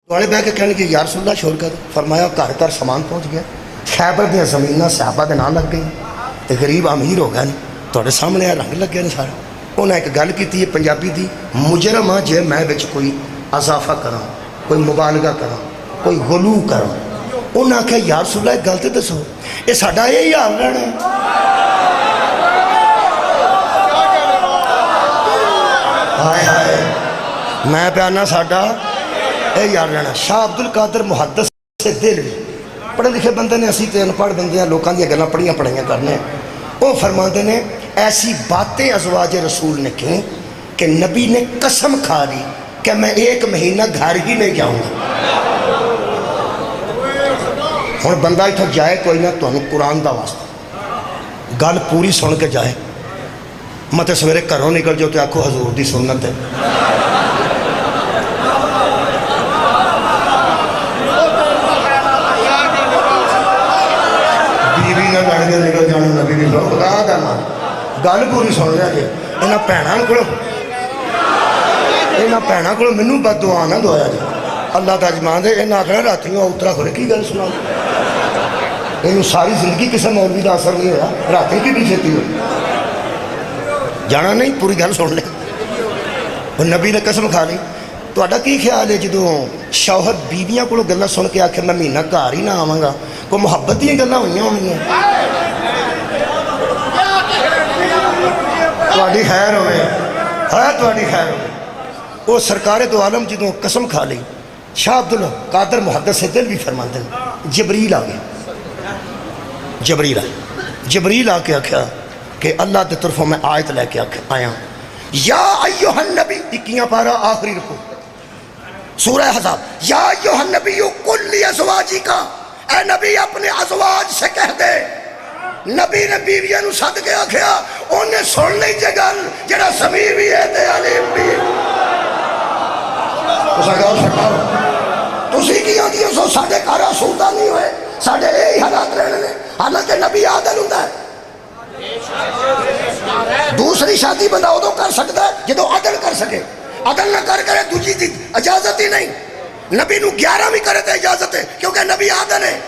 والے بہ کے کہنے کہ یا رسول اللہ شور کر. فرمایا گھر گھر سامان پہنچ گیا. خیبر دیا زمیناں صحابہ دے نام لگ گئی تے غریب امیر ہو گئے. تھوڑے سامنے رنگ لگے نے سارے. انہیں ایک گل کی پنجابی دی, مجرم ہاں جے میں وچ کوئی اضافہ کراں, کوئی مبالغہ کراں, کوئی غلو کراں. انہیں آخیا یا رسول اللہ ایک گل تے دسو, یہ ساڈا یہی حال رہنا ہے. ہائے ہائے میں پیانا ساڈا یہی حال رہنا. شاہ عبد القادر محدث سے دہلوی پڑھے لکھے بندے نے, اسی تے انپڑھ بندے ہیں, لوگوں دیا گلاں پڑھیاں پڑھائیاں کرنے. وہ فرماتے نے ایسی باتیں ازواج رسول نے کی کہ نبی نے قسم کھا لی کہ میں 1 مہینہ گھر ہی نہیں جاؤں گا. ہوں بندہ اتنا جائے کوئی نہ, تمہیں قرآن دا واسطہ گل پوری سن کے جائے. مت سویرے گھروں نکل جاؤ تو آکھو حضور دی سنت ہے. بیوی نہ لڑ کے نکل جانا نبی دی سنت, خدا دا مان گل پوری سن لیا جی. یہاں بھینوں کو مینوں بد دعا نہ دعایا جی. اللہ دا اجمان دے یہاں آخنا راتیوں اترا کھڑے کی گل سنا. یہ ساری زندگی کسی مولوی کا اثر نہیں ہوا, رات کی بھی چھتی ہوئی جانا نہیں. پوری گل سن لے. نبی نے قسم کھا لی. تا کی خیال ہے جدو شوہر بیویاں کو گلیں سن کے آخر میں مہینہ گھر ہی نہ آواں گا, کوئی محبت دیا گلیں ہوئی ہونی ہیں. تھوڑی خیر ہوئے ہے, تھوڑی خیر ہوئے. وہ سرکار دو عالم جدو قسم کھا لی, شاہ عبد القادر محدث سے دہلوی فرماتے ہیں جبریل آ گیا. جبریل آ کے آخیا کہ اللہ کی طرفوں میں آیت لے کے آیا, یا ایوہ النبی 21 پارہ آخری رکو سورہ احزاب, یا ایوہ النبی قل لی ازواجی کا, اے نبی اپنے ازواج سے کہہ دے. نبی نے بیویاں نو سد کے آخیا انہیں سن لی جے گل جڑا سمیع بھی ہے تے علیم بھی. تسی کی آدھی سو ساڑھے کارا سودا نہیں ہوئے, ساڑھے یہی حالات رہنے نے. حالانکہ نبی عادل ہوتا ہے. دوسری شادی بندہ ادو کر سکتا ہے جدو عدل کر سکے. عدل نہ کر کرے دوجی دی اجازت ہی نہیں. نبی نو 11 بھی کرے تو اجازت ہے کیونکہ نبی عادل ہے.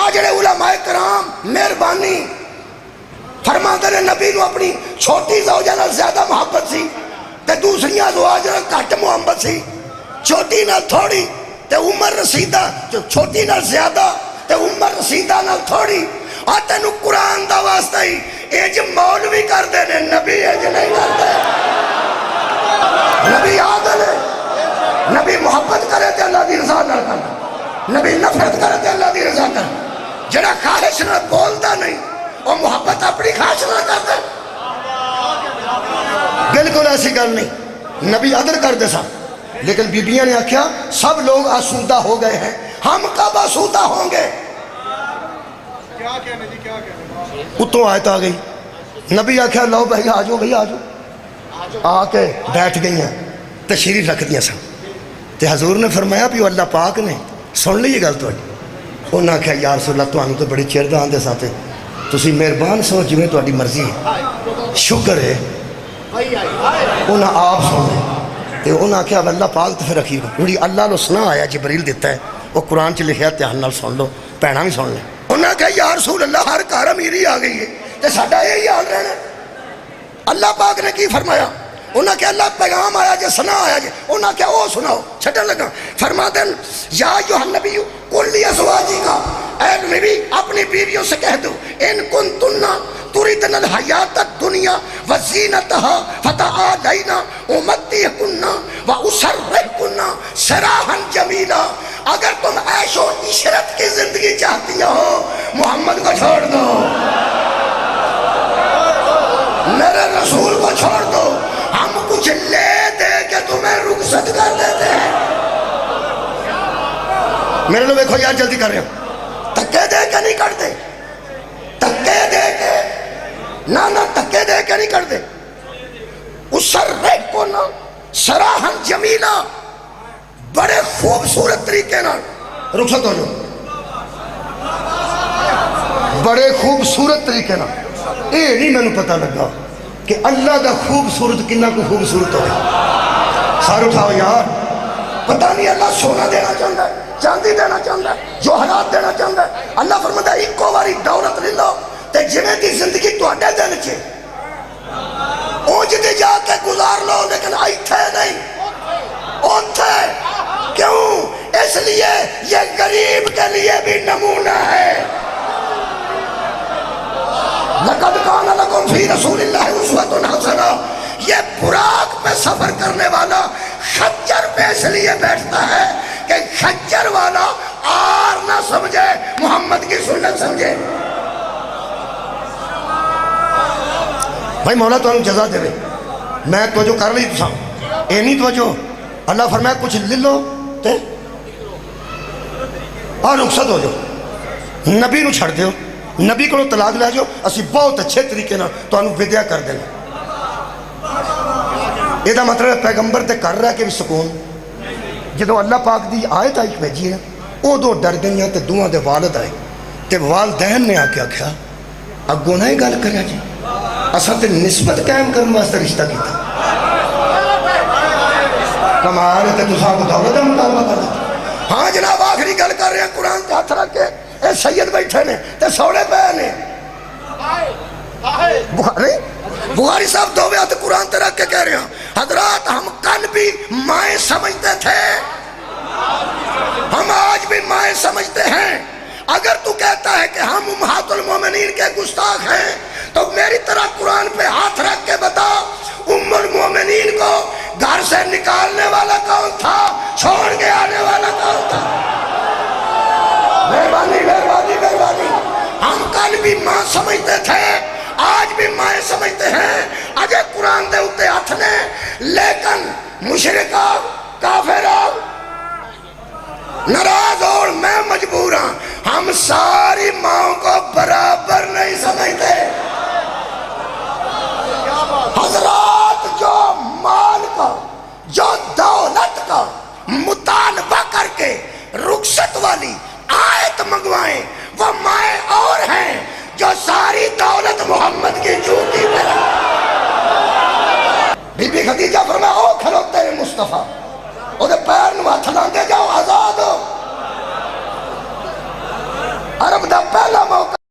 آج جڑے علماء کرام مہربانی فرماتے ہیں نبی نو اپنی چھوٹی زوجہ نال زیادہ محبت سی تے دوسریاں زواج نال کٹ محبت سی. چھوٹی نال تھوڑی تے عمر رسیدہ, چھوٹی نال زیادہ تے عمر رسیدہ نال تھوڑی. آ تینو قرآن دا واسطہ ہی ایج مولوی کر دے نے, نبی ایج نہیں کرتے. نبی عادل ہے. نبی محبت کرے تے اللہ دی رضا نال کرنا, نبی نفرت کرے تے اللہ دی رضا کرنا. جڑا خواہش نہ بولتا نہیں وہ محبت اپنی خواہش نہ کرتا. بالکل ایسی گل نہیں. نبی عدل کر دے سا, لیکن بیبیاں نے آخیا سب لوگ آسودہ ہو گئے ہیں, ہم کب آسودہ ہوں گے. اتوں آیت آ گئی. نبی آخیا لو بھائی آ جاؤ, بھائی آ جاؤ. آ کے بیٹھ گئی ہیں, تشریف رکھ دیا سن. تے حضور نے فرمایا بھی اللہ پاک نے سن لی یہ گل تھوڑی. انہوں نے آخیا یا رسول اللہ تمہیں تو بڑی چیر دا آندے ساتھ تسی مہربان سو جویں تہاڈی مرضی ہے. شکر ہے انہیں آپ سن لے. تے انہوں نے آخیا اللہ پاک تو پھر رکھی جی اللہ نو سنا آیا جبریل دیتا ہے وہ قرآن چ لکھیا دھیان نال سن لو, بھیناں بھی سن لیں. انہوں نے کہا یا رسول اللہ ہر گھر امیری آ گئی ہے تے ساڈا یہی حال رہنا. اللہ پاک نے کی فرمایا؟ انہوں نے کہا اللہ پیغام آیا جے, سنا آیا جے. انہوں نے کہا او سناؤ, چھٹن لگا. فرماتے ہیں یا ایھا النبی قل لی ازواجی کا, اے نبی اپنی بیویوں سے کہہ دو ان کنتن تریدن الحیات الدنیا وزینتها فتعالینا امتعکن واسرحکن سراحا جمیلا. اگر تم عیش و عشرت کی زندگی چاہتی ہو محمد کو چھوڑ دو, میرے رسول کو چھوڑ دو. ہم کچھ لے دے کہ تمہیں رخصت کر دیتے ہیں. میرے لوگ دیکھو یار جلدی کر رہے ہو, تکے دے کے نہیں کرتے, تکے دے کے نہ تکے دے کے نہیں کرتے. اسرحکن سراحا جمیلا, بڑے خوبصورت طریقے نال رخصت ہو جاؤ, بڑے خوبصورت طریقے نال. یہ نہیں مینوں پتہ لگا کہ اللہ دا خوبصورت کنہ کو خوبصورت ہوئے. سار اٹھاؤ یار, پتہ نہیں اللہ سونا دینا چاہتا ہے، چاندی دینا چاہتا ہے، جوہرات دینا چاہتا ہے. اللہ فرماتا ہے ایکو واری دولت لے لو تے جویں دی زندگی تواڈے دل چ اونج دی جا کے گزار لو، لیکن ایتھے نہیں، اوتھے. کیوں؟ اس لیے یہ غریب کے لیے بھی نمونہ ہے. لقد کان لکم فی رسول اللہ اسوۃ حسنہ. یہ براق پہ سفر کرنے والا خچر پہ اس لیے بیٹھتا ہے کہ خچر والا آر نہ سمجھے، محمد کی سنت سمجھے. بھائی مولا تو انہوں جزا دے. میں توجہ کر لی تو اے نہیں توجہ. اللہ فرمایا کچھ لے لو تے اور رخصت ہو جاؤ، نبی نو چھڑ دیو، نبی کو طلاق لے جاؤ، اسی بہت اچھے طریقے نہ تو انہوں ودیا کر دینا. یہ دا مطلب ہے پیغمبر تے کر رہا ہے کہ بھی سکون. جدو اللہ پاک دی آیت آئی بھیجی ہے او دو ڈر گئیاں تے دوہاں دے والد آئے تے والدین نے آ کے آکھیا اگوں نہ گل کریا جی، اساں تے نسبت قائم کرنے واسطے رشتہ کیتا. کمال ہے تے تساں کو دولت دا مطالبہ کر دیتا. ہاں جناب آخری گل کر رہے ہیں، قرآن تے ہاتھ رکھ کے اے سید بیٹھے نے تے سوڑے پہ نے. بخاری صاحب دو ہاتھ قرآن تے رکھ کے کہہ رہے ہیں حضرات ہم کل بھی مائیں سمجھتے تھے، ہم آج بھی مائیں سمجھتے ہیں. اگر تو کہتا ہے کہ ہم امہات المومنین کے گستاخ ہیں تو میری طرح قرآن پہ ہاتھ رکھ کے بتا ام المومنین کو گھر سے نکالنے والا کون تھا، چھوڑ کے آنے والا کون تھا؟ مہربانی مہربانی مہربانی. ہم کل بھی ماں سمجھتے تھے، آج بھی مائیں سمجھتے ہیں. اگر قرآن دے اتے ہاتھ نے، لیکن مشرکہ کافرہ ناراض اور میں مجبور ہوں، ہم ساری ماں کو برابر نہیں سمجھتے. حضرات جو مال کا، جو دولت کا مطالبہ کر کے رخصت والی آیت منگوائیں وہ مائیں اور ہیں جو ساری دولت محمد کی چوٹی پر. بی بی خدیجہ فرمایا او کھلوتے مصطفیٰ